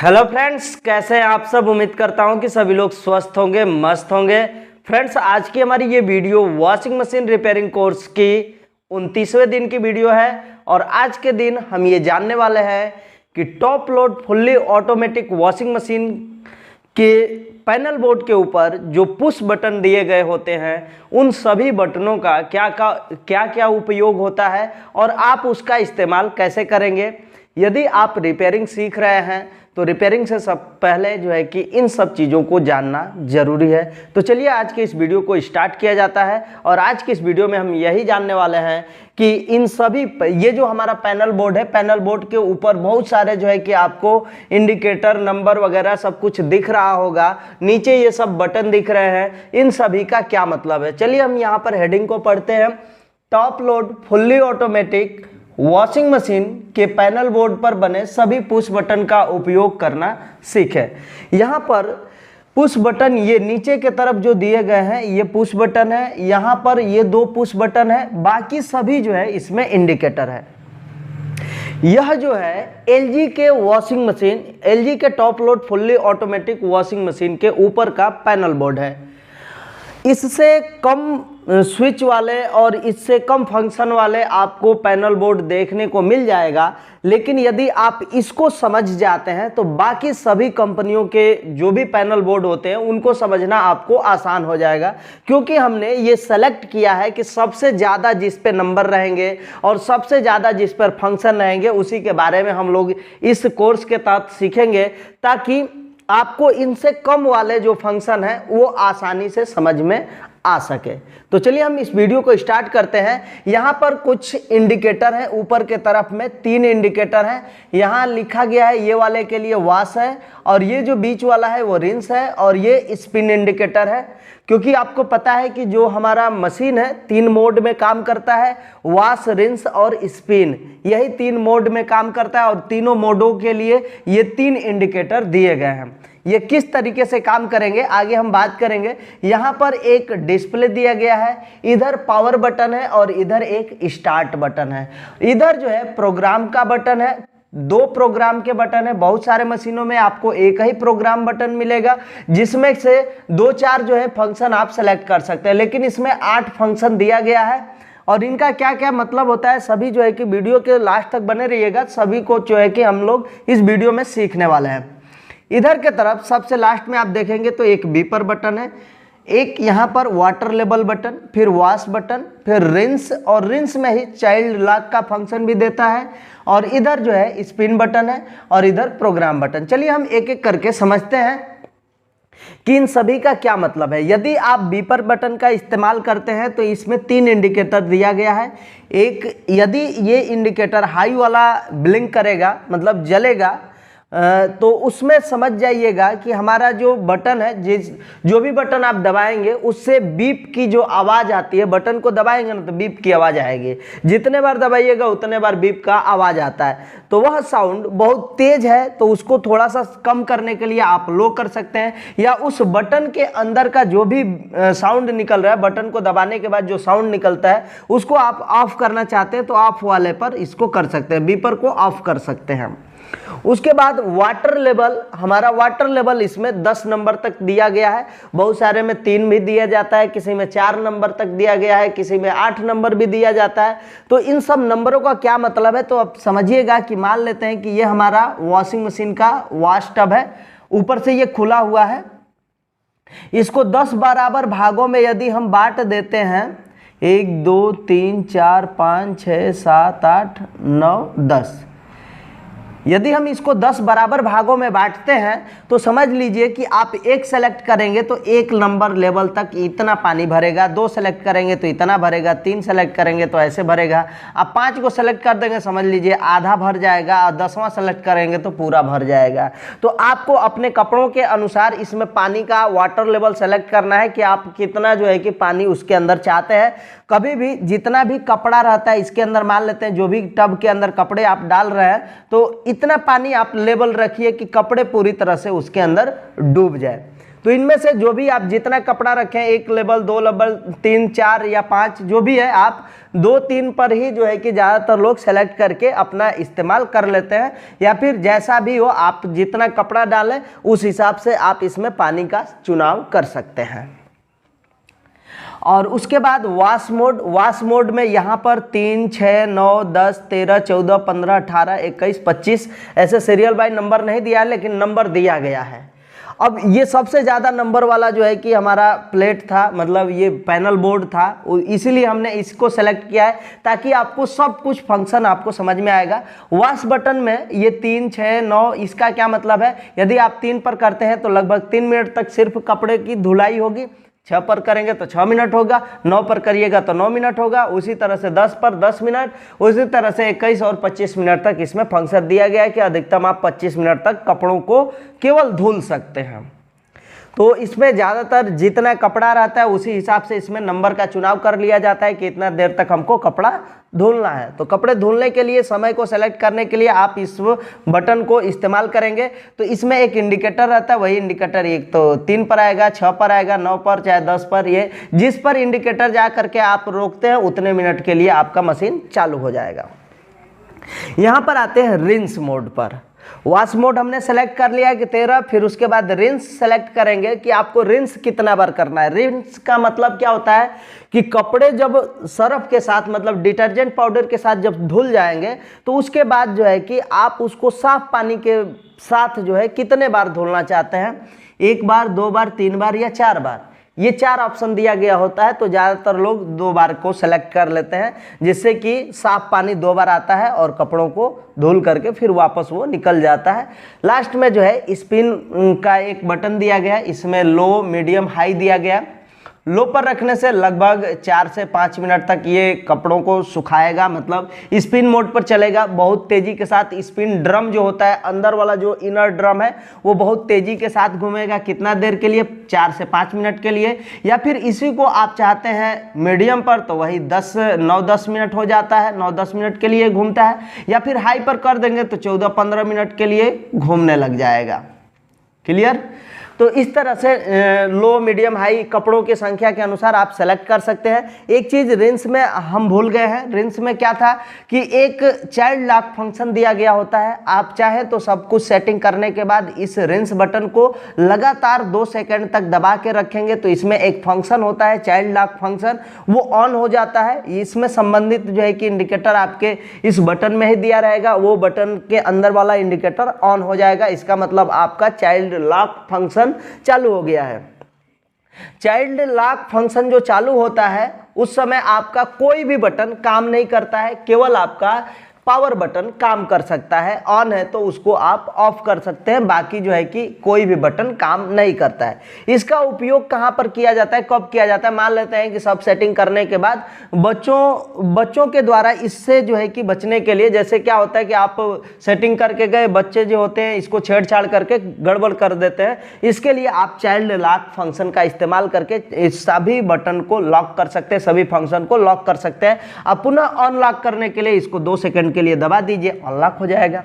Hello friends, कैसे हैं आप सब। उम्मीद करता हूं कि सभी लोग स्वस्थ होंगे, मस्त होंगे। फ्रेंड्स, आज की हमारी ये video washing machine repairing course की 29वें दिन की वीडियो है और आज के दिन हम ये जानने वाले हैं कि top load fully automatic washing machine के पैनल बोर्ड के ऊपर जो पुश बटन दिए गए होते हैं उन सभी बटनों का क्या क्या उपयोग होता है और आप उसका इस्तेमाल कैसे करेंगे। यदि आप रिपेयरिंग सीख रहे हैं तो रिपेयरिंग से सब पहले जो है कि इन सब चीज़ों को जानना जरूरी है। तो चलिए आज के इस वीडियो को स्टार्ट किया जाता है और आज के इस वीडियो में हम यही जानने वाले हैं कि इन सभी ये जो हमारा पैनल बोर्ड है, पैनल बोर्ड के ऊपर बहुत सारे जो है कि आपको इंडिकेटर नंबर वगैरह सब कुछ दिख रहा होगा, नीचे ये सब बटन दिख रहे हैं, इन सभी का क्या मतलब है। चलिए हम यहाँ पर हेडिंग को पढ़ते हैं। Top load fully automatic washing machine के पैनल बोर्ड पर बने सभी पुश बटन का उपयोग करना सीखें। यहाँ पर पुश बटन ये नीचे के तरफ जो दिए गए हैं ये पुश बटन है, यहाँ पर ये दो पुश बटन है, बाकी सभी जो है इसमें इंडिकेटर है। यह जो है एलजी के वॉशिंग मशीन, एलजी के top load fully automatic washing machine के ऊपर का पैनल बोर्ड है। इससे कम स्विच वाले और इससे कम फंक्शन वाले आपको पैनल बोर्ड देखने को मिल जाएगा, लेकिन यदि आप इसको समझ जाते हैं तो बाकी सभी कंपनियों के जो भी पैनल बोर्ड होते हैं उनको समझना आपको आसान हो जाएगा, क्योंकि हमने ये सेलेक्ट किया है कि सबसे ज़्यादा जिस पे नंबर रहेंगे और सबसे ज़्यादा जिस पर फंक्शन रहेंगे उसी के बारे में हम लोग इस कोर्स के तहत सीखेंगे, ताकि आपको इनसे कम वाले जो फंक्शन है वो आसानी से समझ में आ सके। तो चलिए हम इस वीडियो को स्टार्ट करते हैं। यहाँ पर कुछ इंडिकेटर है, ऊपर के तरफ में 3 इंडिकेटर हैं। यहाँ लिखा गया है ये वाले के लिए वॉश है और ये जो बीच वाला है वो रिंस है और ये स्पिन इंडिकेटर है, क्योंकि आपको पता है कि जो हमारा मशीन है 3 मोड में काम करता है, वॉश, रिंस और स्पिन, यही 3 मोड में काम करता है और तीनों मोडों के लिए ये 3 इंडिकेटर दिए गए हैं। ये किस तरीके से काम करेंगे आगे हम बात करेंगे। यहाँ पर एक डिस्प्ले दिया गया है, इधर पावर बटन है और इधर एक स्टार्ट बटन है। इधर जो है प्रोग्राम का बटन है, 2 प्रोग्राम के बटन है। बहुत सारे मशीनों में आपको एक ही प्रोग्राम बटन मिलेगा जिसमें से 2-4 जो है फंक्शन आप सेलेक्ट कर सकते हैं, लेकिन इसमें 8 फंक्शन दिया गया है और इनका क्या क्या मतलब होता है सभी जो है कि वीडियो के लास्ट तक बने रहिएगा। सभी को जो है कि हम लोग इस वीडियो में सीखने वाले हैं। इधर के तरफ सबसे लास्ट में आप देखेंगे तो एक बीपर बटन है, एक यहाँ पर वाटर लेवल बटन, फिर वॉश बटन, फिर रिंस, और रिंस में ही चाइल्ड लॉक का फंक्शन भी देता है, और इधर जो है स्पिन बटन है और इधर प्रोग्राम बटन। चलिए हम एक एक करके समझते हैं कि इन सभी का क्या मतलब है। यदि आप बीपर बटन का इस्तेमाल करते हैं तो इसमें 3 इंडिकेटर दिया गया है। एक, यदि ये इंडिकेटर हाई वाला ब्लिंक करेगा मतलब जलेगा, तो उसमें समझ जाइएगा कि हमारा जो बटन है, जो भी बटन आप दबाएंगे उससे बीप की जो आवाज़ आती है, बटन को दबाएंगे ना तो बीप की आवाज़ आएगी, जितने बार दबाइएगा उतने बार बीप का आवाज़ आता है। तो वह साउंड बहुत तेज है तो उसको थोड़ा सा कम करने के लिए आप लो कर सकते हैं, या उस बटन के अंदर का जो भी साउंड निकल रहा है, बटन को दबाने के बाद जो साउंड निकलता है उसको आप ऑफ करना चाहते हैं तो ऑफ वाले पर इसको कर सकते हैं, बीपर को ऑफ कर सकते हैं। उसके बाद वाटर लेवल, हमारा वाटर लेवल इसमें 10 नंबर तक दिया गया है। बहुत सारे में 3 भी दिया जाता है, किसी में 4 नंबर तक दिया गया है, किसी में 8 नंबर भी दिया जाता है। तो इन सब नंबरों का क्या मतलब है तो अब समझिएगा कि मान लेते हैं कि ये हमारा वॉशिंग मशीन का वॉश टब है, ऊपर से ये खुला हुआ है। इसको 10 बराबर भागों में यदि हम बांट देते हैं, 1 2 3 4 5 6 7 8 9 10, यदि हम इसको 10 बराबर भागों में बांटते हैं तो समझ लीजिए कि आप 1 सेलेक्ट करेंगे तो 1 नंबर लेवल तक इतना पानी भरेगा, 2 सेलेक्ट करेंगे तो इतना भरेगा, 3 सेलेक्ट करेंगे तो ऐसे भरेगा। आप 5 को सेलेक्ट कर देंगे समझ लीजिए आधा भर जाएगा, और 10वां सेलेक्ट करेंगे तो पूरा भर जाएगा। तो आपको अपने कपड़ों के अनुसार इसमें पानी का वाटर लेवल सेलेक्ट करना है कि आप कितना जो है कि पानी उसके अंदर चाहते हैं। कभी भी जितना भी कपड़ा रहता है इसके अंदर, मान लेते हैं जो भी टब के अंदर कपड़े आप डाल रहे हैं तो इतना पानी आप लेवल रखिए कि कपड़े पूरी तरह से उसके अंदर डूब जाए। तो इनमें से जो भी आप जितना कपड़ा रखें, 1 लेवल, 2 लेवल, 3, 4 या 5 जो भी है, आप 2-3 पर ही जो है कि ज़्यादातर लोग सेलेक्ट करके अपना इस्तेमाल कर लेते हैं, या फिर जैसा भी हो आप जितना कपड़ा डालें उस हिसाब से आप इसमें पानी का चुनाव कर सकते हैं। और उसके बाद वॉश मोड में यहाँ पर 3, 6, 9, 10, 13, 14, 15, 18, 21, 25 ऐसे सीरियल बाय नंबर नहीं दिया है, लेकिन नंबर दिया गया है। अब ये सबसे ज़्यादा नंबर वाला जो है कि हमारा प्लेट था, मतलब ये पैनल बोर्ड था, इसीलिए हमने इसको सेलेक्ट किया है ताकि आपको सब कुछ फंक्शन आपको समझ में आएगा। वॉश बटन में ये 3, 6, 9, इसका क्या मतलब है, यदि आप 3 पर करते हैं तो लगभग 3 मिनट तक सिर्फ कपड़े की धुलाई होगी, 6 पर करेंगे तो 6 मिनट होगा, 9 पर करिएगा तो 9 मिनट होगा, उसी तरह से 10 पर 10 मिनट, उसी तरह से 21 और 25 मिनट तक इसमें फंक्शन दिया गया है कि अधिकतम आप 25 मिनट तक कपड़ों को केवल धुल सकते हैं। तो इसमें ज़्यादातर जितना कपड़ा रहता है उसी हिसाब से इसमें नंबर का चुनाव कर लिया जाता है कि इतना देर तक हमको कपड़ा धुलना है। तो कपड़े धुलने के लिए समय को सेलेक्ट करने के लिए आप इस बटन को इस्तेमाल करेंगे। तो इसमें एक इंडिकेटर रहता है, वही इंडिकेटर एक तो 3 पर आएगा, 6 पर आएगा, 9 पर, चाहे 10 पर, ये जिस पर इंडिकेटर जा करके आप रोकते हैं उतने मिनट के लिए आपका मशीन चालू हो जाएगा। यहाँ पर आते हैं रिंस मोड पर। वॉश मोड हमने सेलेक्ट कर लिया है कि 13, फिर उसके बाद रिंस सेलेक्ट करेंगे कि आपको रिंस कितना बार करना है। रिंस का मतलब क्या होता है कि कपड़े जब सर्फ के साथ, मतलब डिटर्जेंट पाउडर के साथ जब धुल जाएंगे तो उसके बाद जो है कि आप उसको साफ पानी के साथ जो है कितने बार धुलना चाहते हैं, 1 बार, 2 बार, 3 बार या 4 बार, ये 4 ऑप्शन दिया गया होता है। तो ज़्यादातर लोग 2 बार को सेलेक्ट कर लेते हैं, जिससे कि साफ पानी 2 बार आता है और कपड़ों को धुल करके फिर वापस वो निकल जाता है। लास्ट में जो है स्पिन का एक बटन दिया गया है, इसमें लो, मीडियम, हाई दिया गया है। लो पर रखने से लगभग 4 से 5 मिनट तक ये कपड़ों को सुखाएगा, मतलब स्पिन मोड पर चलेगा। बहुत तेज़ी के साथ स्पिन ड्रम जो होता है, अंदर वाला जो इनर ड्रम है वो बहुत तेज़ी के साथ घूमेगा। कितना देर के लिए, 4 से 5 मिनट के लिए। या फिर इसी को आप चाहते हैं मीडियम पर तो वही 9-10 मिनट हो जाता है, 9-10 मिनट के लिए घूमता है। या फिर हाई पर कर देंगे तो 14-15 मिनट के लिए घूमने लग जाएगा। क्लियर? तो इस तरह से लो, मीडियम, हाई कपड़ों की संख्या के अनुसार आप सेलेक्ट कर सकते हैं। एक चीज़ रिंस में हम भूल गए हैं। रिंस में क्या था कि एक चाइल्ड लॉक फंक्शन दिया गया होता है। आप चाहें तो सब कुछ सेटिंग करने के बाद इस रिंस बटन को लगातार 2 सेकंड तक दबा के रखेंगे तो इसमें एक फंक्शन होता है चाइल्ड लॉक फंक्शन, वो ऑन हो जाता है। इसमें संबंधित जो है कि इंडिकेटर आपके इस बटन में ही दिया रहेगा, वो बटन के अंदर वाला इंडिकेटर ऑन हो जाएगा। इसका मतलब आपका चाइल्ड लॉक फंक्शन चालू हो गया है। चाइल्ड लॉक फंक्शन जो चालू होता है उस समय आपका कोई भी बटन काम नहीं करता है, केवल आपका पावर बटन काम कर सकता है। ऑन है तो उसको आप ऑफ कर सकते हैं, बाकी जो है कि कोई भी बटन काम नहीं करता है। इसका उपयोग कहाँ पर किया जाता है, कब किया जाता है? मान लेते हैं कि सब सेटिंग करने के बाद बच्चों के द्वारा इससे जो है कि बचने के लिए, जैसे क्या होता है कि आप सेटिंग करके गए, बच्चे जो होते हैं इसको छेड़छाड़ करके गड़बड़ कर देते हैं। इसके लिए आप चाइल्ड लॉक फंक्शन का इस्तेमाल करके सभी बटन को लॉक कर सकते हैं, सभी फंक्शन को लॉक कर सकते हैं। अब पुनः अनलॉक करने के लिए इसको 2 सेकंड के लिए दबा दीजिए, अनलॉक हो जाएगा।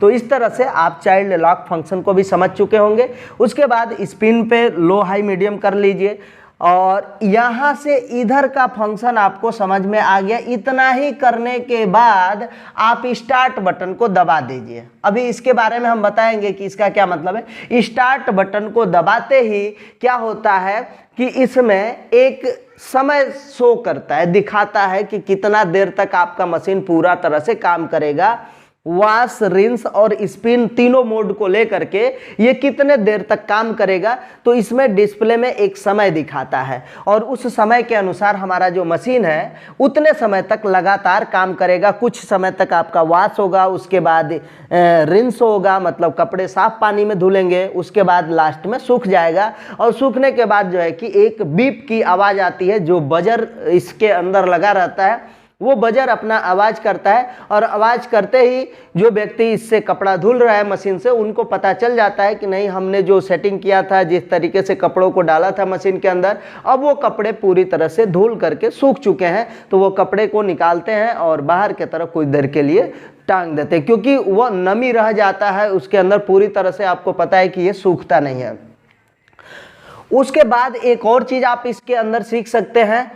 तो इस तरह से आप चाइल्ड लॉक फंक्शन को भी समझ चुके होंगे। उसके बाद स्पिन पे लो, हाई, मीडियम कर लीजिए और यहाँ से इधर का फंक्शन आपको समझ में आ गया। इतना ही करने के बाद आप स्टार्ट बटन को दबा दीजिए। अभी इसके बारे में हम बताएंगे कि इसका क्या मतलब है। स्टार्ट बटन को दबाते ही क्या होता है कि इसमें एक समय शो करता है, दिखाता है कि कितना देर तक आपका मशीन पूरा तरह से काम करेगा। वॉश, रिंस और स्पिन तीनों मोड को लेकर के ये कितने देर तक काम करेगा, तो इसमें डिस्प्ले में एक समय दिखाता है और उस समय के अनुसार हमारा जो मशीन है उतने समय तक लगातार काम करेगा। कुछ समय तक आपका वॉश होगा, उसके बाद रिंस होगा, मतलब कपड़े साफ पानी में धुलेंगे, उसके बाद लास्ट में सूख जाएगा और सूखने के बाद जो है कि एक बीप की आवाज़ आती है, जो बजर इसके अंदर लगा रहता है वो बजर अपना आवाज़ करता है और आवाज़ करते ही जो व्यक्ति इससे कपड़ा धुल रहा है मशीन से, उनको पता चल जाता है कि नहीं, हमने जो सेटिंग किया था, जिस तरीके से कपड़ों को डाला था मशीन के अंदर, अब वो कपड़े पूरी तरह से धुल करके सूख चुके हैं। तो वो कपड़े को निकालते हैं और बाहर की तरफ कुछ देर के लिए टांग देते हैं, क्योंकि वह नमी रह जाता है उसके अंदर, पूरी तरह से आपको पता है कि ये सूखता नहीं है। उसके बाद एक और चीज आप इसके अंदर सीख सकते हैं,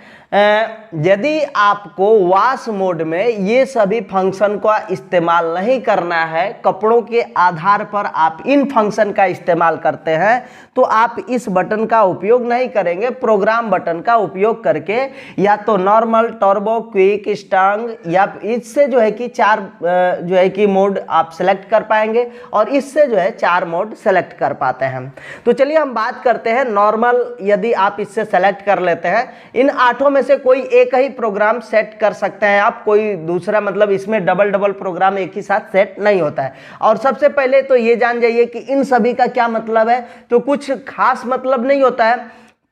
यदि आपको वॉश मोड में ये सभी फंक्शन का इस्तेमाल नहीं करना है, कपड़ों के आधार पर आप इन फंक्शन का इस्तेमाल करते हैं, तो आप इस बटन का उपयोग नहीं करेंगे। प्रोग्राम बटन का उपयोग करके या तो नॉर्मल, टर्बो, क्विक, स्ट्रांग या इससे जो है कि 4 जो है कि मोड आप सेलेक्ट कर पाएंगे और इससे जो है 4 मोड सेलेक्ट कर पाते हैं। तो चलिए हम बात करते हैं नॉर्मल। यदि आप इससे सेलेक्ट कर लेते हैं, इन 8 में से कोई एक ही प्रोग्राम सेट कर सकते हैं आप, कोई दूसरा, मतलब इसमें डबल प्रोग्राम एक ही साथ सेट नहीं होता है। और सबसे पहले तो ये जान जाइए कि इन सभी का क्या मतलब है। तो कुछ खास मतलब नहीं होता है।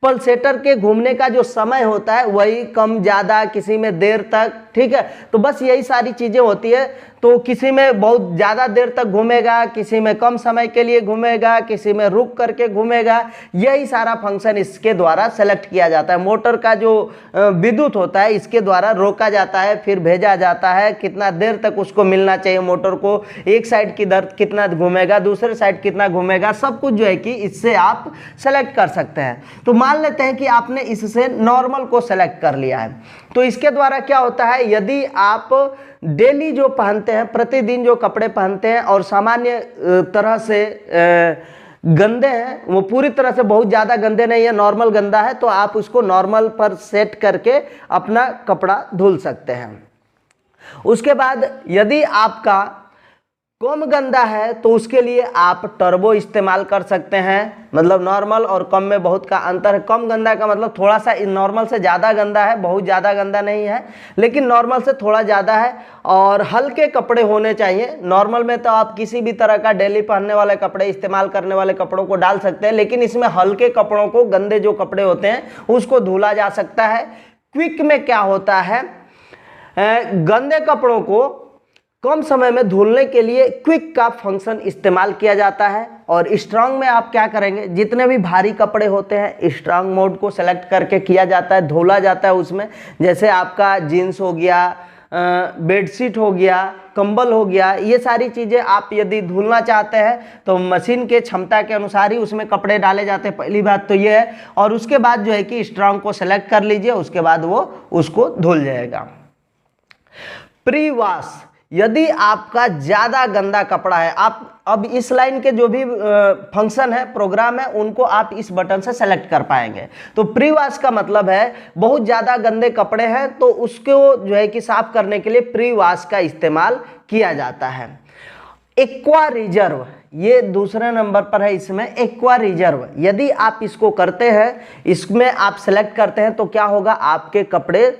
पल्सेटर के घूमने का जो समय होता है वही कम ज़्यादा, किसी में देर तक, ठीक है। तो बस यही सारी चीज़ें होती है। तो किसी में बहुत ज़्यादा देर तक घूमेगा, किसी में कम समय के लिए घूमेगा, किसी में रुक करके घूमेगा। यही सारा फंक्शन इसके द्वारा सेलेक्ट किया जाता है। मोटर का जो विद्युत होता है इसके द्वारा रोका जाता है, फिर भेजा जाता है, कितना देर तक उसको मिलना चाहिए मोटर को, एक साइड की दर कितना घूमेगा, दूसरे साइड कितना घूमेगा, सब कुछ जो है कि इससे आप सेलेक्ट कर सकते हैं। तो मान लेते हैं कि आपने इससे नॉर्मल को सेलेक्ट कर लिया है। तो इसके द्वारा क्या होता है, यदि आप डेली जो पहनते हैं, प्रतिदिन जो कपड़े पहनते हैं और सामान्य तरह से गंदे हैं, वो पूरी तरह से बहुत ज़्यादा गंदे नहीं है, नॉर्मल गंदा है, तो आप उसको नॉर्मल पर सेट करके अपना कपड़ा धुल सकते हैं। उसके बाद यदि आपका कम गंदा है तो उसके लिए आप टर्बो इस्तेमाल कर सकते हैं। मतलब नॉर्मल और कम में बहुत का अंतर है। कम गंदा का मतलब थोड़ा सा नॉर्मल से ज़्यादा गंदा है, बहुत ज़्यादा गंदा नहीं है, लेकिन नॉर्मल से थोड़ा ज़्यादा है। और हल्के कपड़े होने चाहिए। नॉर्मल में तो आप किसी भी तरह का डेली पहनने वाले कपड़े, इस्तेमाल करने वाले कपड़ों को डाल सकते हैं, लेकिन इसमें हल्के कपड़ों को, गंदे जो कपड़े होते हैं उसको धुला जा सकता है। क्विक में क्या होता है, गंदे कपड़ों को कम समय में धुलने के लिए क्विक का फंक्शन इस्तेमाल किया जाता है। और स्ट्रांग में आप क्या करेंगे, जितने भी भारी कपड़े होते हैं स्ट्रांग मोड को सेलेक्ट करके किया जाता है, धुला जाता है उसमें। जैसे आपका जीन्स हो गया, बेडशीट हो गया, कंबल हो गया, ये सारी चीज़ें आप यदि धुलना चाहते हैं तो मशीन के क्षमता के अनुसार ही उसमें कपड़े डाले जाते हैं। पहली बात तो ये है। और उसके बाद जो है कि स्ट्रांग को सेलेक्ट कर लीजिए, उसके बाद वो उसको धुल जाएगा। प्री वॉश, यदि आपका ज़्यादा गंदा कपड़ा है, आप अब इस लाइन के जो भी फंक्शन है, प्रोग्राम है, उनको आप इस बटन से सेलेक्ट कर पाएंगे। तो प्री वॉश का मतलब है बहुत ज़्यादा गंदे कपड़े हैं तो उसको जो है कि साफ करने के लिए प्री वॉश का इस्तेमाल किया जाता है। एक्वा रिजर्व, ये दूसरे नंबर पर है इसमें, एक्वा रिजर्व। यदि आप इसको करते हैं, इसमें आप सेलेक्ट करते हैं, तो क्या होगा, आपके कपड़े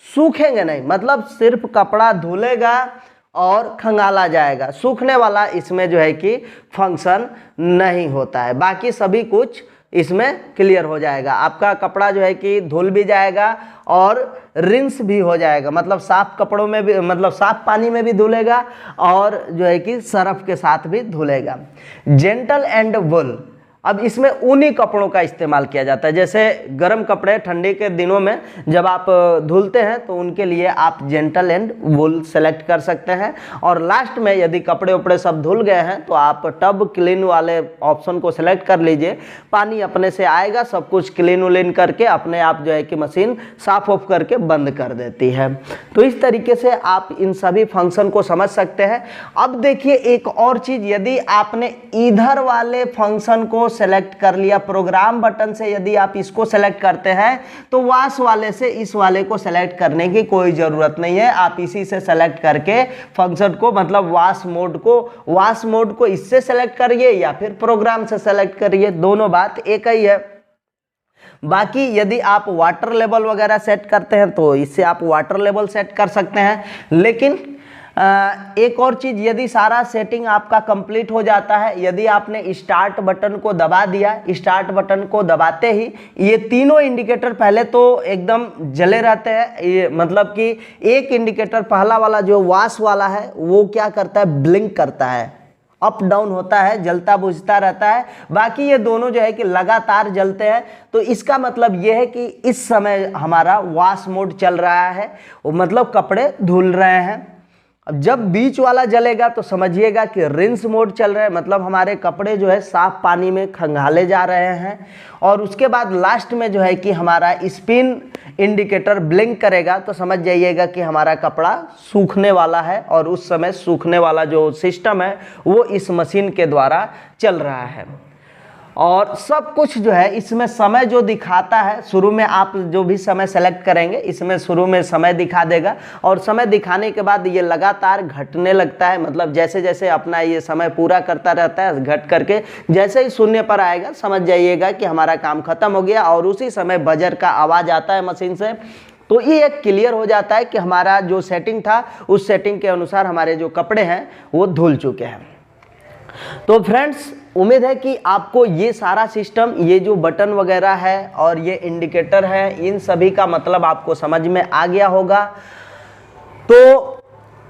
सूखेंगे नहीं, मतलब सिर्फ कपड़ा धुलेगा और खंगाला जाएगा, सूखने वाला इसमें जो है कि फंक्शन नहीं होता है। बाकी सभी कुछ इसमें क्लियर हो जाएगा। आपका कपड़ा जो है कि धुल भी जाएगा और रिंस भी हो जाएगा, मतलब साफ कपड़ों में भी, मतलब साफ पानी में भी धुलेगा और जो है कि सर्फ के साथ भी धुलेगा। जेंटल एंड वुल, अब इसमें ऊनी कपड़ों का इस्तेमाल किया जाता है। जैसे गर्म कपड़े ठंडी के दिनों में जब आप धुलते हैं तो उनके लिए आप जेंटल एंड वुल सेलेक्ट कर सकते हैं। और लास्ट में यदि कपड़े उपड़े सब धुल गए हैं तो आप टब क्लीन वाले ऑप्शन को सेलेक्ट कर लीजिए। पानी अपने से आएगा, सब कुछ क्लीन उलीन करके अपने आप जो है कि मशीन साफ ऑफ करके बंद कर देती है। तो इस तरीके से आप इन सभी फंक्शन को समझ सकते हैं। अब देखिए एक और चीज़, यदि आपने इधर वाले फंक्शन को सेलेक्ट कर लिया, प्रोग्राम बटन से यदि आप इसको सेलेक्ट करते हैं तो वॉश वाले से इस वाले को सेलेक्ट करने की कोई ज़रूरत नहीं है। आप इसी से सेलेक्ट करके फंक्शन को, मतलब वॉश मोड को इससे सेलेक्ट करिए या फिर प्रोग्राम से सेलेक्ट करिए, दोनों बात एक ही है। बाकी यदि आप वाटर लेवल वगैरह सेट करते हैं तो इससे आप वाटर लेवल सेट कर सकते हैं। लेकिन एक और चीज़, यदि सारा सेटिंग आपका कंप्लीट हो जाता है, यदि आपने स्टार्ट बटन को दबा दिया, स्टार्ट बटन को दबाते ही ये तीनों इंडिकेटर पहले तो एकदम जले रहते हैं। ये मतलब कि एक इंडिकेटर पहला वाला जो वॉश वाला है वो क्या करता है, ब्लिंक करता है, अप डाउन होता है, जलता बुझता रहता है। बाकी ये दोनों जो है कि लगातार जलते हैं। तो इसका मतलब ये है कि इस समय हमारा वॉश मोड चल रहा है, मतलब कपड़े धुल रहे हैं। अब जब बीच वाला जलेगा तो समझिएगा कि रिंस मोड चल रहा है, मतलब हमारे कपड़े जो है साफ पानी में खंगाले जा रहे हैं। और उसके बाद लास्ट में जो है कि हमारा स्पिन इंडिकेटर ब्लिंक करेगा तो समझ जाइएगा कि हमारा कपड़ा सूखने वाला है। और उस समय सूखने वाला जो सिस्टम है वो इस मशीन के द्वारा चल रहा है। और सब कुछ जो है इसमें समय जो दिखाता है, शुरू में आप जो भी समय सेलेक्ट करेंगे इसमें शुरू में समय दिखा देगा, और समय दिखाने के बाद ये लगातार घटने लगता है। मतलब जैसे जैसे अपना ये समय पूरा करता रहता है, घट करके जैसे ही शून्य पर आएगा समझ जाइएगा कि हमारा काम खत्म हो गया। और उसी समय बजर का आवाज़ आता है मशीन से, तो ये एक क्लियर हो जाता है कि हमारा जो सेटिंग था उस सेटिंग के अनुसार हमारे जो कपड़े हैं वो धुल चुके हैं। तो फ्रेंड्स, उम्मीद है कि आपको ये सारा सिस्टम, ये जो बटन वगैरह है और ये इंडिकेटर है, इन सभी का मतलब आपको समझ में आ गया होगा। तो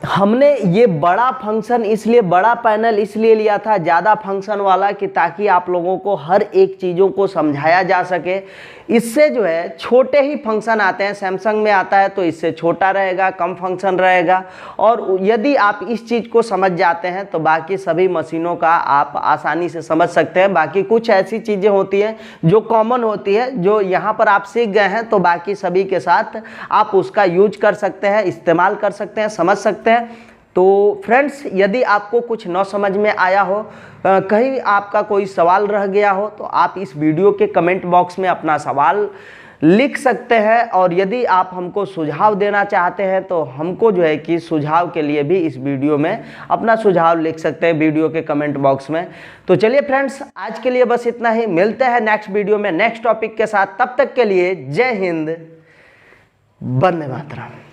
हमने ये बड़ा फंक्शन इसलिए, बड़ा पैनल इसलिए लिया था, ज़्यादा फंक्शन वाला, कि ताकि आप लोगों को हर एक चीज़ों को समझाया जा सके। इससे जो है छोटे ही फंक्शन आते हैं, सैमसंग में आता है तो इससे छोटा रहेगा, कम फंक्शन रहेगा। और यदि आप इस चीज़ को समझ जाते हैं तो बाकी सभी मशीनों का आप आसानी से समझ सकते हैं। बाकी कुछ ऐसी चीज़ें होती हैं जो कॉमन होती है, जो यहाँ पर आप सीख गए हैं तो बाकी सभी के साथ आप उसका यूज कर सकते हैं, इस्तेमाल कर सकते हैं, समझ सकते हैं। तो फ्रेंड्स, यदि आपको कुछ न समझ में आया हो, कहीं आपका कोई सवाल रह गया हो, तो आप इस वीडियो के कमेंट बॉक्स में अपना सवाल लिख सकते हैं। और यदि आप हमको सुझाव देना चाहते हैं तो हमको जो है कि सुझाव के लिए भी इस वीडियो में अपना सुझाव लिख सकते हैं वीडियो के कमेंट बॉक्स में। तो चलिए फ्रेंड्स, आज के लिए बस इतना ही। मिलते हैं नेक्स्ट वीडियो में नेक्स्ट टॉपिक के साथ। तब तक के लिए जय हिंद, वंदे मातरम।